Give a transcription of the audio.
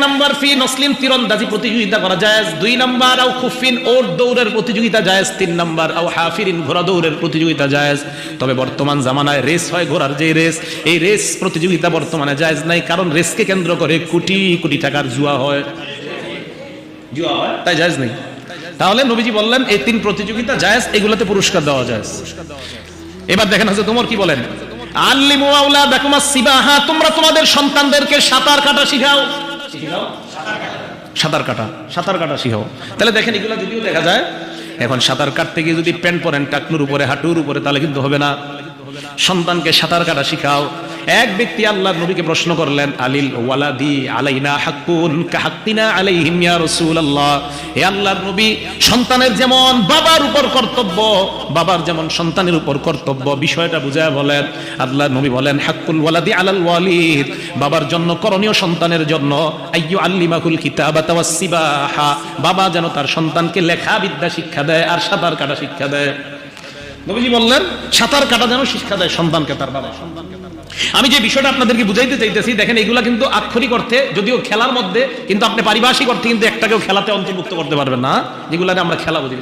Number ফি নসলিন তীরন্দাজি প্রতিযোগিতা করা জায়েজ, 2 নাম্বার আও খুফিন ওর দৌড়ের প্রতিযোগিতা জায়েজ, 3 নাম্বার আও হাফিরিন ঘোড়া দৌড়ের প্রতিযোগিতা জায়েজ। তবে বর্তমান জামানায় রেস হয় ঘোড়ার যে রেস, এই রেস প্রতিযোগিতা বর্তমানে জায়েজ নাই, কারণ রেসকে কেন্দ্র করে কোটি কোটি টাকার জুয়া হয়, তাই জায়েজ নেই। তাহলে নবীজি বললেন এই 3 প্রতিযোগিতা জায়েজ, এগুলোতে পুরস্কার দেওয়া জায়েজ। এবার দেখেন হযরত ওমর কি বলেন, আল্লিমু আওলাদাকুম আস-সিবাহা, তোমরা তোমাদের সন্তানদেরকে সাঁতার কাটা শিখাও। সাঁতার কাটা শিখাও। তাহলে দেখেন এগুলো যদিও দেখা যায়, এখন সাঁতার কাটতে গিয়ে যদি প্যান্ট পরেন টাকনুর উপরে হাঁটুর উপরে, তাহলে কিন্তু হবে না। সন্তানকে সাঁতার কাটা শিখাও। এক ব্যক্তি আল্লাহর নবীকে প্রশ্ন করলেন, আলিল ওয়ালাদি আলাইনা হাক্কুন কাহাক্কিনা আলাইহিম ইয়া রাসূলুল্লাহ, হে আল্লাহর নবী, সন্তানের যেমন বাবার উপর কর্তব্য, বাবার যেমন সন্তানের উপর কর্তব্য, বিষয়টা বুঝায় বলেন। আল্লাহর নবী বলেন, হাক্কুল ওয়ালাদি আলাল ওয়ালিদ, বাবার জন্য করণীয় সন্তানের জন্য আইয়ু আল্লিমাকুল কিতাবাতা ওয়াস সিবাহা, বাবা যেন তার সন্তানকে লেখা বিদ্যা শিক্ষা দেয় আর সাঁতার কাটা শিক্ষা দেয়। নবীজি বললেন সাঁতার কাটা যেন শিক্ষা দেয় সন্তানকে তার বাবা। আমি যে বিষয়টা আপনাদেরকে বুঝাইতে চাইতেছি, দেখেন এগুলা কিন্তু আক্ষরিক অর্থে যদিও খেলার মধ্যে, কিন্তু আপনি পারিভাষিক অর্থে কিন্তু একটাকেও খেলাতে অন্তর্ভুক্ত করতে পারবেন না, যেগুলাতে আমরা খেলা বুঝি।